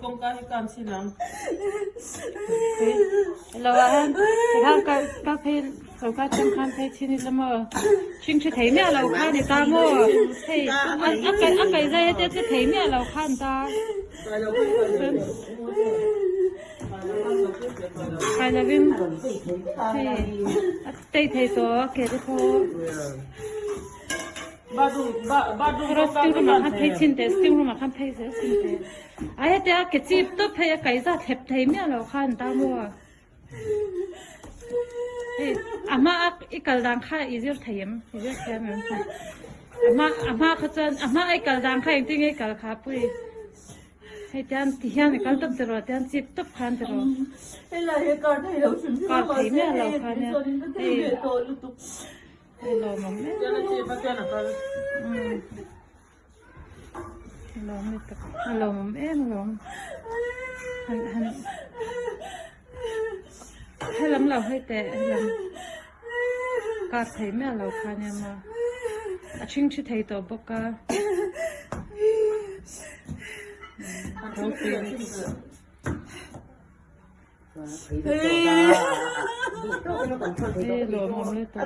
công cái can xin lắm lâu anh các phê lâu các trong khăn phê xin đi mà chính chứ thấy mẹ lâu khăn thì ta mua thì cái dây thì thấy mẹ lâu khăn ta cái là viên thì thấy số cái đó thôi terus tiếng mà khăn phê xin thế tiếng mà khăn phê dễ xin thế ai thế cái chip tốt phê cái ra thẹp thấy mẹ lâu khăn ta mua ama ikal dang kha izir thayem izir thayem ama khachan ama ikal dang kha ting ikal kha pui he tan tihan ikal tab dero tan chip top khan dero là cái con này đâu chuẩn con thấy mẹ lâu khan nè lo mong mẹ cho nên chị bắt cho nó coi lo mẹ tập lo mong em lo han hay lắm lâu hay tệ hay lắm cả thấy mẹ lâu khá nha mà chính chứ thấy tổ bốc cả đâu tiền thế rồi mà mới tổ cả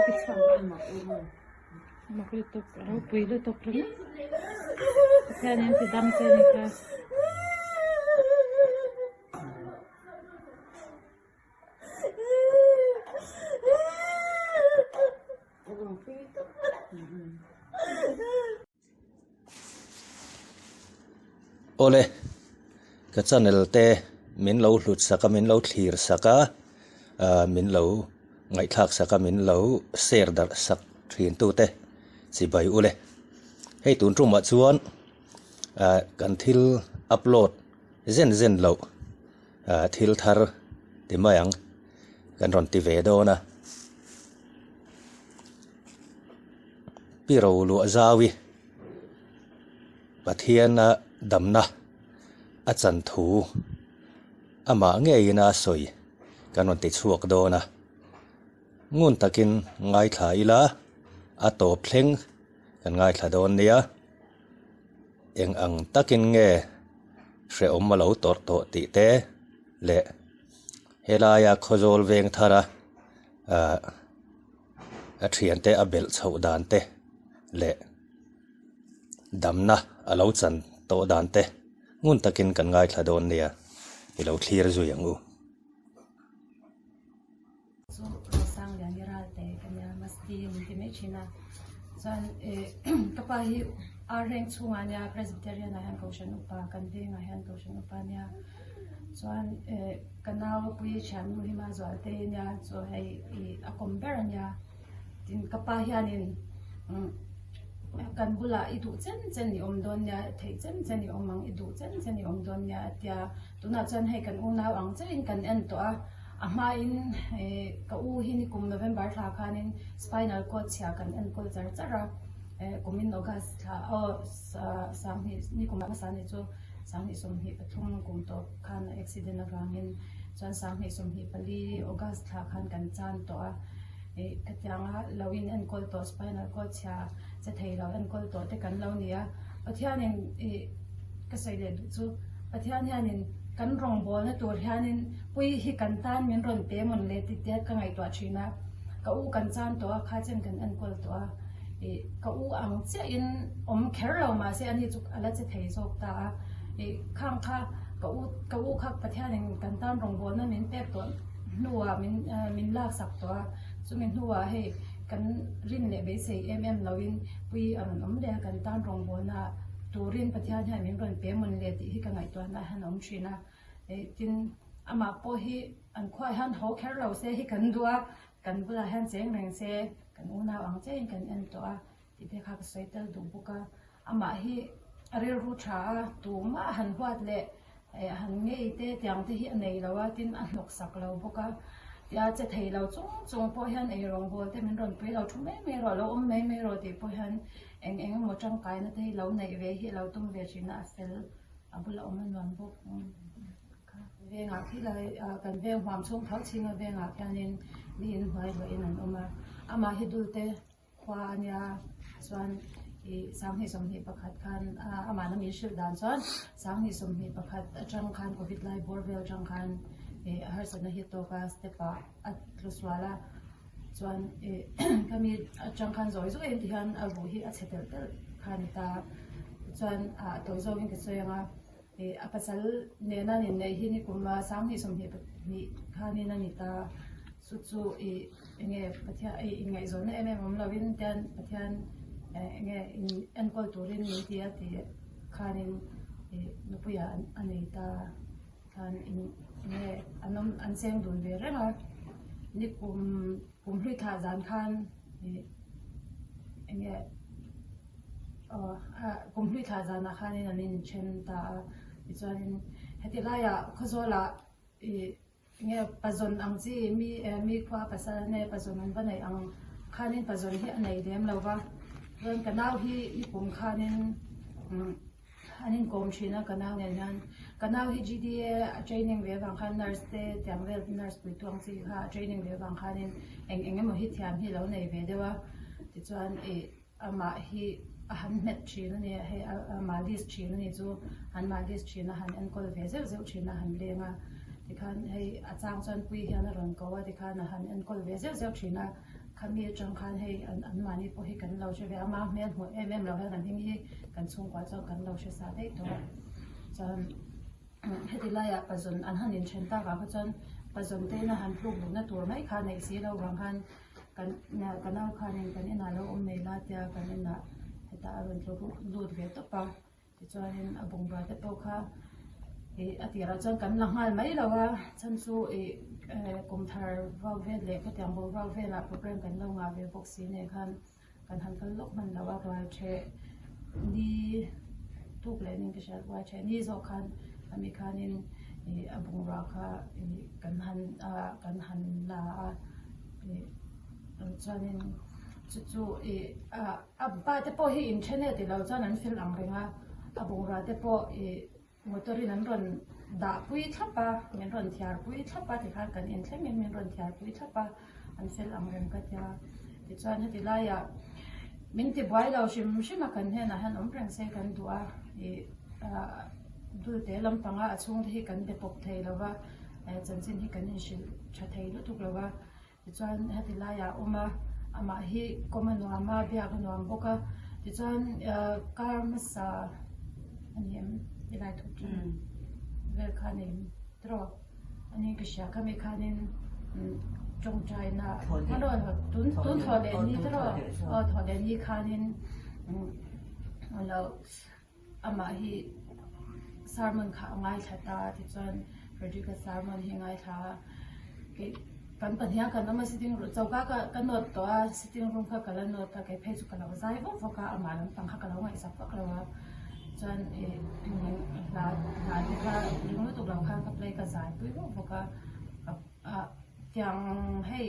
cái chồng mà cái tổ đâu quỳ được tổ lắm thế nên thì đâm xe này cả ole ka channel te min lo hlut saka min lo thlir saka min lo ngai thak saka min lo share dar sak thin tu te si bai ule hei tun rum ma chuan kan thil upload zen lo thil thar ti mayang kan ron ti ve do na pi ro lu zawi pathian damna a chan thu ama nge ina soi kanon ti chuak do na ngun takin ngai thla ila a to thleng kan ngai thla don nia eng ang takin nge hre om ma lo tor to ti te le helaya khozol veng thara a thian te a bel chho dan te le damna a lo chan to dan te ngun takin kan ngai thla don nia i lo clear zu yang u so sang yang ral te kanya masti ni me china san kapa hi arreng chunga nya presbyterian han koshan upa kan de nga han koshan upa nya chuan kanal pui chan mu hi ma zol te nya so hei a komber nya tin kapa hianin kan bula i du chen ni om don nya thei chen ni om mang i du chen ni om don nya tia tuna chan hei kan una ang chen kan en to a ama in ka u hi ni kum November thla khanin spinal cord chha kan en kol char chara kumin August thla sam hi ni kum ma sa ni chu sang hi som hi pathum kum to khan accident awangin chan sang hi som hi pali August thla khan kan chan to a katyanga lawin en kol to spinal cord chha che thei lo en kol to te kan lo nia pathianin ka sai le du chu pathian hianin kan rong bol na tur hianin pui hi kan tan min ron te mon le ti te ka ngai to thina ka u kan chan to kha chen kan en kol to ka u ang che in om kher lo ma se ani chu ala che thei jok ta khang kha ka u khak pathianin kan tan rong bol na min pek to nuwa min lak sak to chu min nuwa he kan rin le be sei lawin pui aron om le kan tan rong bol na turin pathian ha min ron pe mon le ti hi ka ngai to na han om thina tin ama po hi an khwai han ho kher lo se hi kan dua kan bula han cheng reng se kan una ang cheng kan en to a ti te kha sai tel du buka ama hi arel ru tha tu ma han huat le han nge te tiang te hi nei lawa tin an lok sak lo buka ya che thei lo chung po hian ei rong bol te min ron pui lo thu me ro lo om me ro ti po hian eng mo tang kai na te lo nei ve hi lo tum ve china fel abula om man bu ve nga khi lai kan ve hwam chung thau chinga ve nga kanin lin hwai lo in an oma ama hi dul te khwa nya chuan sang hi som hi pakhat khan amana mi shil dan chon sang hi som hi pakhat atang khan covid lai borvel atang khan har sana hi to ka stepa at luswala chuan kami atang khan zoi zoi ti han abu hi a chetel tel khan ta chuan to zo in ke soyanga apasal nena nin nei hi ni kuma sang hi som hi ni khani na ni ta su chu nge pathia ngai zo na em mom lovin tan pathian nge en kol turin ni tia ti khanin nupuya anei ta khan nge anom anseng dun ve renga ni kum hlui tha zan khan nge kum hlui tha zan na khanin anin chen ta chuanin hetilaya khozola nge pazon angchi mi khwa pasal ne pazon an banai ang khanin pazon hi anei dem lova ron kanau hi ipum khanin anin kom china kanau ne nan kanau hi GDA training ve wang khan nurse te tiangvel nurse pui tuang chi kha training ve wang khanin enge mo hi thiam hi lo nei ve dewa ti chuan ama hi han met china ne he ama list china ne chu han ma list china han en kol ve zeu zeu china han lenga ti khan hei achang chon pui hian a ron kowa ti khan han en kol ve zeu zeu china khami chang khan hei an mani po hi kan lo che ve ama men ho em lo han hing hi kan chung kwa chaw kan lo she sa dei to chan hetilaya pazon an hanin chen ta ga chon pazon te na han pluk na tur mai kha nei si lo wang khan kan au khanin kan ina lo om nei la tia kan ina heta aron lut ve to pa ti chuanin abung ba te po kha atira chon kan langal mai lawa chan chu kum thar vaw ve le ka tiang bo vaw ve la program kan lo nga ve boxi ne khan kan han kal lok man lawa rwal che ni tu planning ke shar wa che ni zo khan ami khanin abung ra kha kan han la chuanin chu abba te po hi internet lo chan an fil ang renga abung ra te po motori nan ron da pui thapa men ron thiar pui thapa ti khan kan en thleng men ron thiar pui thapa an fil ang rem ka tia ti chuan heti laya min ti boy lo shim kan he na han om prang se kan dua du te lam panga achung hi kan de pok thei lova chanchin hi kan in shil tha thei lu tuk lova ti chuan heti laya uma ama hi common ama bia kan nom boka ti chuan karmasa anem ilai thuk vel khanin tro ani ka sha kami khanin chong chai na maron tun thole ni tro thole ni khanin alo ama hi sarmon kha ngai thata ti chuan radical sarmon hi ngai tha ke kan pania kan ama sitting room chauka ka not to a sitting room kha kala not ta ke phe chu kala zai bo foka ama lam tang kha kala ngai sa fa kala chuan la ni kha ring lu tu lam kha ka play ka zai pui bo foka tiang hei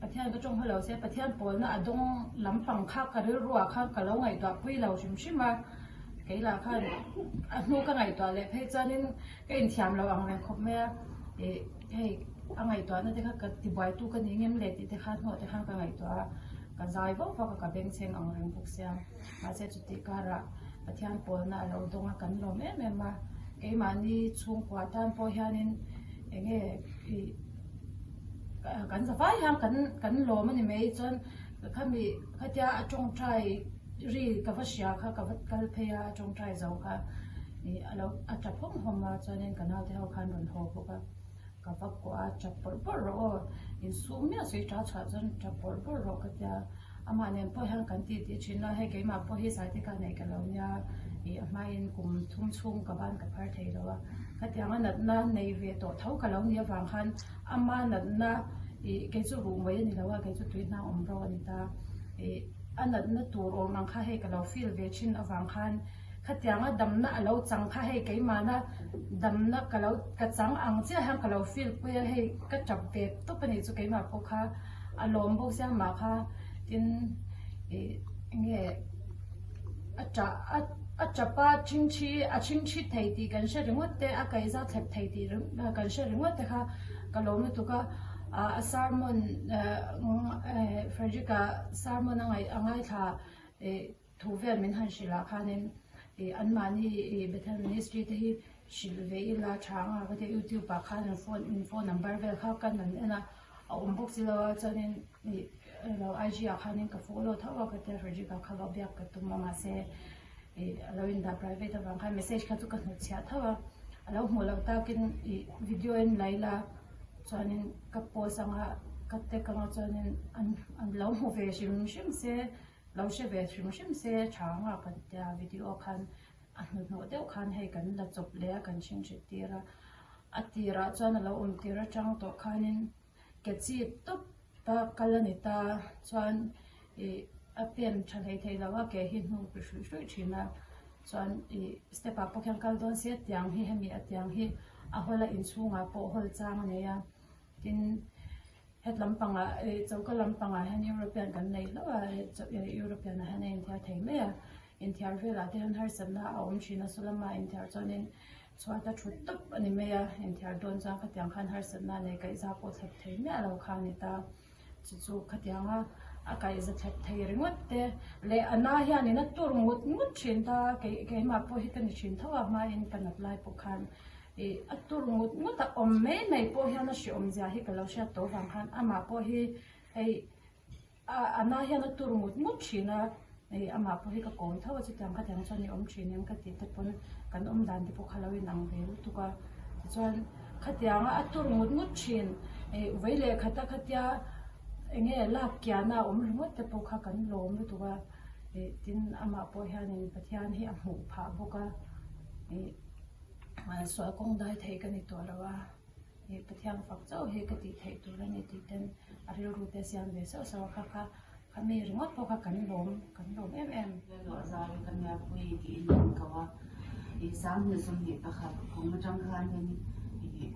pathian ka chong halo se pathian pol na adong lampang kha ka ri ruwa kha ka lo ngai to pui lo shima ke la kha nu ka ngai to le phei chanin ke in thiam lo ang ren khop me hei angai to na te kha ka ti bai tu ka ni ngem le ti te kha ho te kha ka ngai to ka zai bo fa ka beng cheng ang ren buk sia ma se chu ti ka ra pathian pol na lo donga kan lo me ma ke ma ni chung kwa tan po hianin enge kan sa vai ham kan lo mani mei chon khami khatia atong trai ri ka vasya kha ka vat kal pheya atong trai zo kha ni alo atapong homa chonin kanal te ho khan ron ho boka ka vak ko a chapor por ro in sumya se cha cha chon chapor por ro ka tia ama nen po han kan ti ti chin la he ke ma po hi sa ti ka nei ka lo nya ma in kum thum chung ka ban ka phar thei lo khatia nga nat na nei ve to thau ka lo nia wang khan ama nat na ke chu ru mai ni lawa ke chu tui na om ro ni ta anat na tur ol mang kha he ka lo feel ve chin awang khan khatia nga dam na alo chang kha he ke ma na dam na ka lo ka chang ang che ham ka lo feel pe he ka chap ve to pani chu ke ma po kha alom bo sia ma kha tin nge acha pa chingchi thei ti kan sha ringot te a kai za thep thei ti kan sha ringot te kha ka lo nu tu ka a sarmon Frederica sarmon angai tha thu vel min han shila khanin an mani betel ministry te hi shilve ila changa ka te YouTube pa khan phone number vel kha kan nan ena box sila chanin lo IG khanin ka follow thawa ka te reji ka khala byak ka tumma ma se lo in da private bang kha message ka tu ka nu chha thawa alo mo lo ta kin video en laila chanin ka post anga ka te ka ma chanin an lo mo ve shim se lo she ve shim se changa ka te video khan anh nói đều khan hay cần là chụp lẽ cần xin chỉ tira atira cho nên là tira trang tổ khanin cái gì tốt ta kalanita chuan apian chalai thei lawa ke hin nu pi shui shui china chuan step up pokhan kal don se tiang hi hemi atiang hi a hola in chunga po hol chang neya tin het lampanga chauka lampanga han European kan nei lawa European han in thia thei me in thiar vela te han har sanna awm china sulama in thiar chonin chhuata thut tup ani meya in thiar don chang kha tiang khan har sanna nei kai za po thap thei me alo khani ta chu khatianga akai za thap thei ringot te le ana hian na tur mut chin ta ke ma po hi kan chin thawa ma in kan apply po khan atur mut ta om me nei po hian na shi om ja hi kalo sha to wang khan ama po hi ei ana hian na tur mut china ama po hi ka kon thawa chi tang kha tang chani om chinem ka ti te pon kan om dan ti po khalawin ang vel tuka chuan khatianga atur mut chin veile khata khatia enge la kya na om rimot te po kha kan lom lu tuka tin ama po hianin pathian hi a hmu pha boka ma so kong dai thei kan to lawa pathian fak chau he ka ti thei tu rani ti ten aril ru te siam ve so so kha kami rimot po kha kan lom em lo za kan ya pui ki in ka wa sam ne som ni pa kha ko ma jang khan ni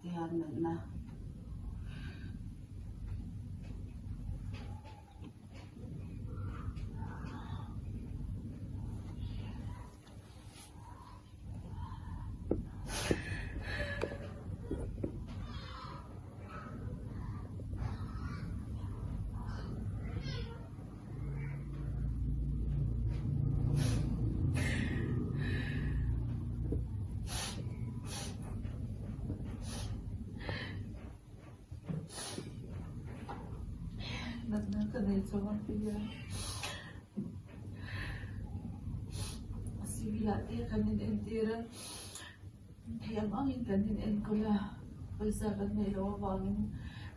ti han na Nagna ka na ito ang piya. Sibila tiya kanin entira. Hiyang angin kanin enkula. Pagsa ka na ilo wangin.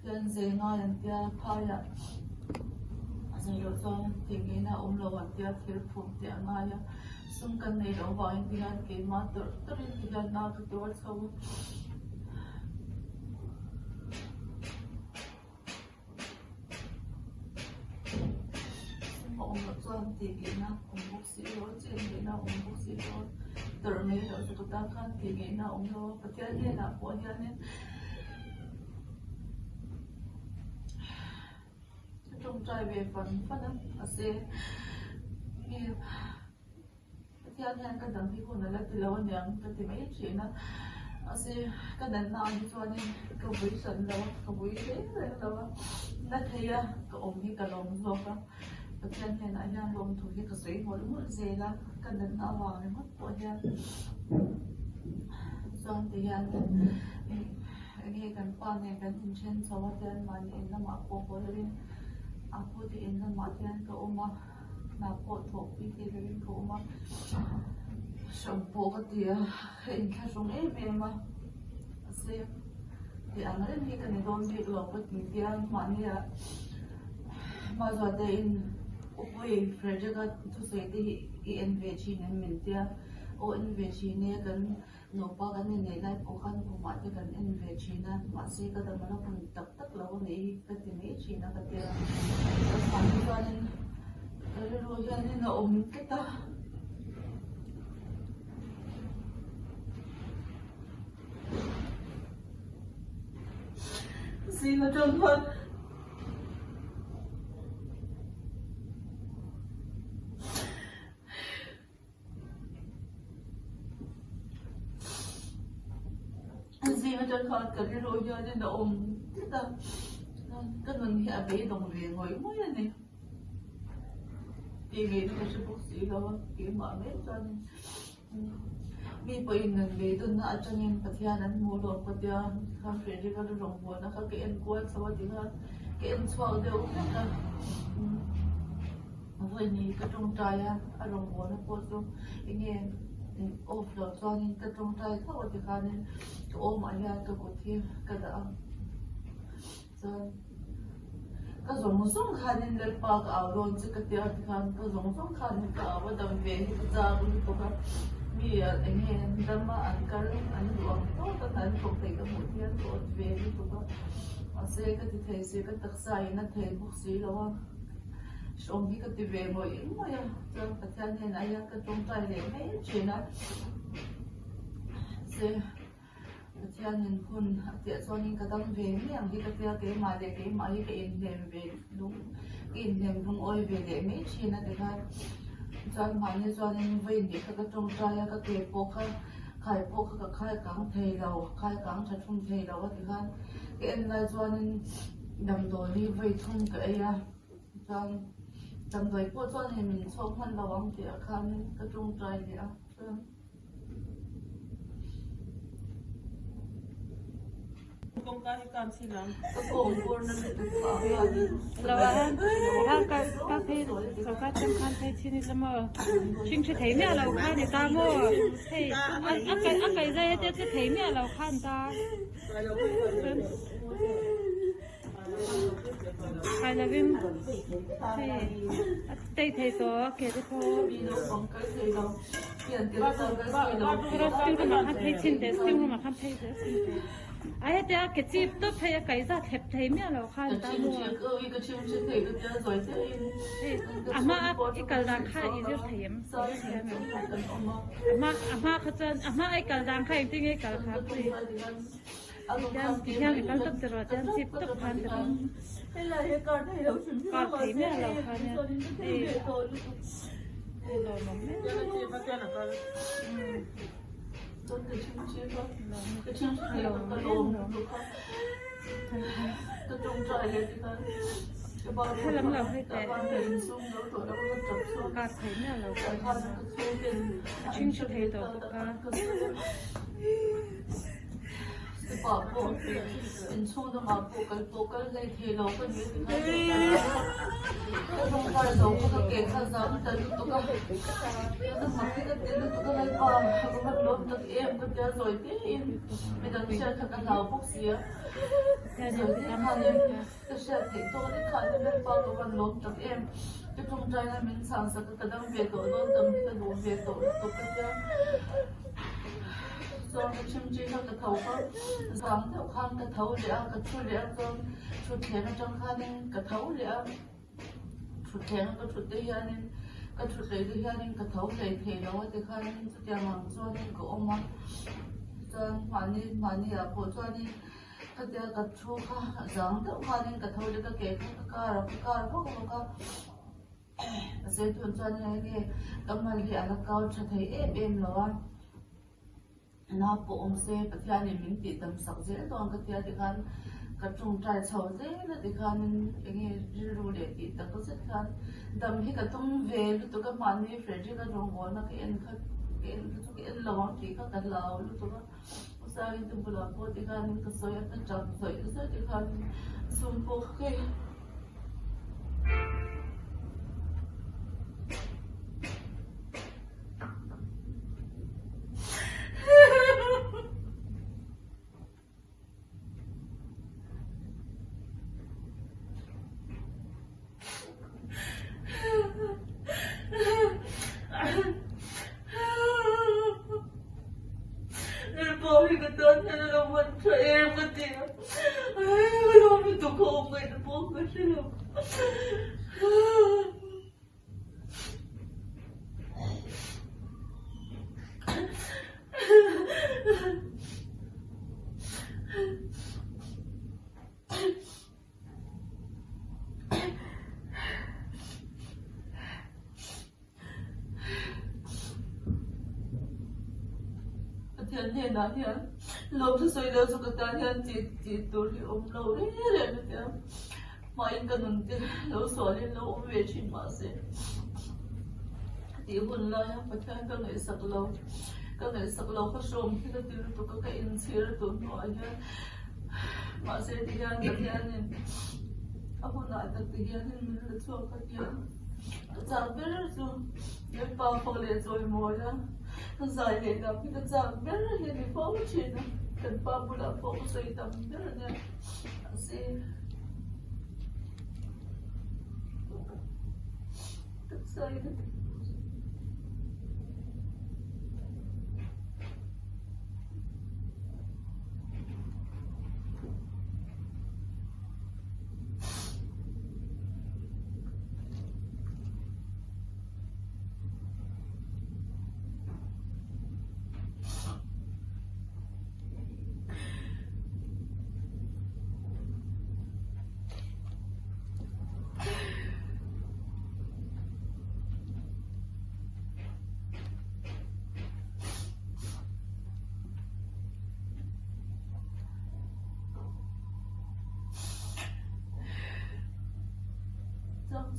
Yan zena yan tiya kaya. Asayo so tingin na umlawan tiya tirpum tiya ngaya. Sum ka na ilo wangin tiyan kay matur. Turin tiyan na katuwal sa wang. Chuan tingin na umbuk silo, tingin na umbuk silo. Terme daw sa kutakan, tingin na umbuk. Patiyan yan na po yan. Itong try way fan na. Kasi, patiyan yan kadang ko nalang tilawan yan. Katimay siya na. Kasi, kanan na ang chuan yung kabuy san daw. Kabuy siya daw. Nakaya, kaumhi kalong zoka. Patiyan yan ay yan lom tuhi kasi mo zela kanan na awang mo po yan. So ang tiyan ang kan pa ne kan tinchen sa watan man in na mapo po rin ako di in na matiyan ka uma na po topi di rin ko uma shampoo ka tiya in ka sung ma kasi di ang rin di ka ni don di lo ko tiya mania mazwada in Upoi frajaga tu saiti INVG ne mintia o INVG ne kan nopa kan ne lai pokan pumate kan INVG na masi ka damana pun tak lawo ne ka tine china ka tira pani kan ro yan ne na kita si na jompa cho con cần cái rồi cho nên ôm thế ta cái mình hiện bị đồng viên ngồi mới này thì về nó sẽ bốc xí đâu cái mà mấy cho nên mi bây giờ về tôi nói cho nên bắt theo nên mua đồ bắt theo tham phê đi cái rong buồn nó cái em quay sau thì cái em xóa đều cái vậy thì cái trong trai á rong buồn nó có số nghe off rồi cho nên cái trong trai thao thì cái nên cái ôm ai cái cái thì cái đó rồi cái giống giống khăn nên để bác áo luôn chứ cái tiệt khăn cái giống giống khăn nên cái áo đầm về cái da cũng có cái mi anh em đâm mà anh cái anh luôn đó cái anh không thấy cái mũi thiên rồi về thì có cái sẽ cái thì thấy sẽ cái đặc sai nó thấy bốc xí đâu xong khi cái về mọi người cho cái thân thế này cái trong tay để mấy chuyện đó sẽ cái thân nhìn phun tiệt cho nên cái tâm về mấy anh cái cái mà để cái mà cái in về đúng cái in đúng oi về để mấy chuyện đó để cho mà cho nên về để cái trong tay cái bộ cái khai cẳng thầy đầu khai cẳng chặt phun thầy đầu cái em này cho nên đầm đồ đi về thùng cái cho tầm tuổi của tôi thì mình sống hơn là bằng thì khăn cái trung trai thì công cái can xin lắm cái cổ của nó được bảo lawan hal ka phe so ka cham khan thai chini lama ching che thei me lo khan ta mo thei a kai zai te che thei me lo khan ta kai la vim thei to ke de ko đi đâu bằng cái thầy đâu tiền tiền tao cái thầy đâu ro sting ma khan thei chin te sting ma khan thei de sin te ai te ke chip to phe kai za thep thei me lo khan cái ta chim mo chiếc cái chim chiếc thầy cái tiền rồi thế ama ikal dang kha izir thayem ama khachan ama ikal dang kha ting ikal kha pri yang ikal tok tero jan sip tok khan tero thế là cái con thầy đâu chim ka thei me lo kha ne e lo mo me chị bắt cái là cái tôi cái chim chiếc đó cái chim chiếc này cái lồng cái trung trai này thì cái bao nhiêu cái bao nhiêu sung đó rồi nó có chập sung ka thei me lo cái kha con cái sung tiền ching chu thei to ka cái bảo bộ tiền sung đó mà bộ cái này thì nó có những cái không phải đâu có cái khăn gió tới tụi cái nó mặc cái tiền tụi cái này bao có mất lốp được em có chơi rồi thế em bây giờ chơi thật là nào bốc xía ta rồi ne thế tam khăn em cái xe thì tôi cái khăn em bao có mất lốp được em cái trong trái là mình sản xuất cái đang về tổ đó tầm cái đồ về tổ tụi cái rồi cái chim chi nó cái thấu có sáng theo khăn cái thấu lẽ cái chui lẽ rồi chuột thèm trong khăn nên cái thấu lẽ chuột thèm cái chuột đấy nên cái chuột đấy thì cái thấu đấy thì nó thì khăn nên chuột thèm mang cho nên cái ông mà cho mà đi à bộ cho nên cái chuột khăn sáng theo khăn nên cái thấu đấy cái cá có sẽ thuần cho nên cái mà cái ăn cao cho thấy em rồi nó bụng xe bật ra thì mình chỉ tầm sáu dễ toàn cái tia thì gan cái trung trai sáu dễ là thì gan cái rượu để thì tất cả rất gan đầm khi cái tung về lúc tôi cái màn này phải cái rong bò nó cái ăn lẩu thì cái lẩu lúc tôi cái sao thì tôi vừa làm thì gan cái sợi cái chấm sợi cái sợi thì gan xung phố cái Poi che torna nella faccia e che Dio. Non mi tocco bene, poco ce l'ho. Thiên thiên đó thiên lốp cho xoay đâu cho cái ta thiên chỉ tôi thì ôm lâu đấy đấy mà thiên mà anh cần thì lâu xóa lên lâu về chuyện mà sẽ ti hun la ya pathian ka ngai sak lo ka som khi ka tir tu ka in thir tu no ya ma se ti yan ka yan in a hun la ta ti yan in min la chu ka yan chang ber chu ye pa pho le choi mo ya ka zai le na pi ka chang ber he ni pho chi na kan pa bu la pho sai tam ber ne se sai ne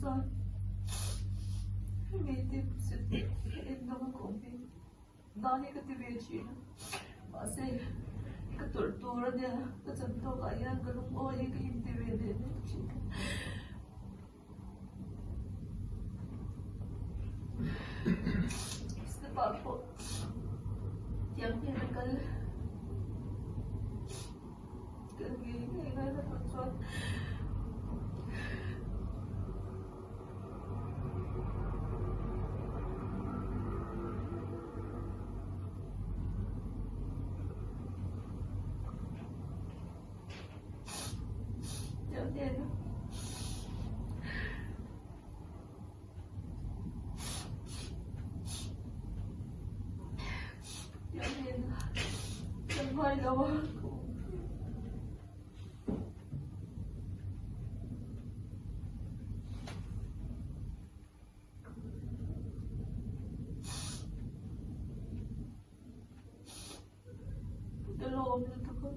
rồi vì tìm sự em đâu có biết đó là cái việc gì mà sẽ cái tuổi tuổi đó nha cái chân tôi cái anh cái lúc ôi cái im tìm về đấy chị sẽ bảo phụ chẳng biết cái gì này là một chuyện hơi đâu cái lô nữa thôi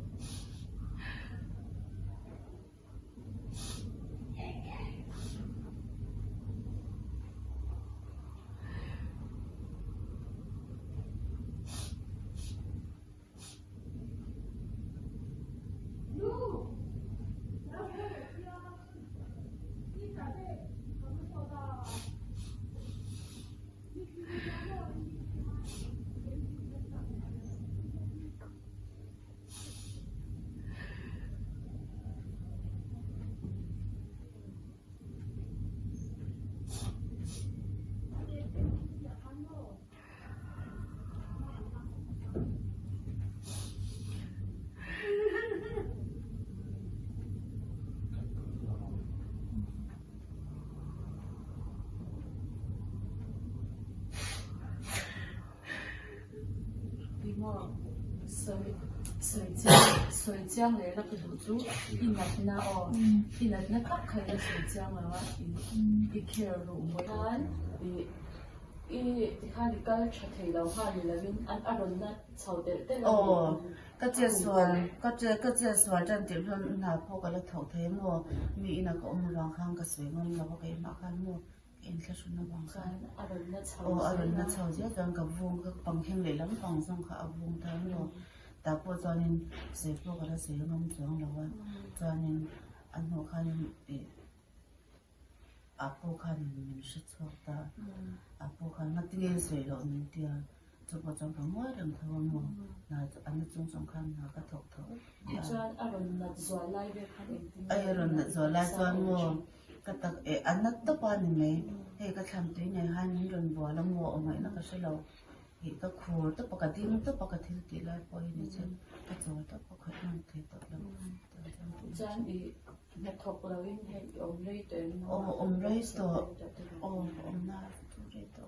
soi chiang le la ku chu inat na o inat na khap khai la soi chiang la wa i care ru mo han i kha di kal cha thei lo ha ni la win an aron na chau te la cái chia sẻ trên tiểu luận là phố cái là thầu thế mua mỹ là có một lòng khang cái sấy ngon là có cái mà khang mua em cái số nó bằng khang aron na chau ở đây nó chầu chứ còn cái vùng cái bằng khen lệ lắm bằng xong cả vùng thế mua ta po cho nên sấy phố cái là sấy ngon giống là vậy cho nên anh họ khang po khang mình sẽ cho ta po khang nó tiếng sấy rồi mình tiếng cho bộ trong cái mỗi đường thao mua là anh trong trong khăn là cái thổ thổ cho aron na zoi lai be khan ai rồi là rồi lại cho mua cái tắc anh nó tốt bao nhiêu mấy hay cái tham tuyến này hai những lần bỏ là mua ở ngoài nó cái số lâu thì cái khu tốt bao cái tiếng tốt bao cái thứ gì lại bao nhiêu chứ cái rồi tốt bao cái năng thì tốt lắm chan i na thok lo in he om rei te om rei to om na tu rei to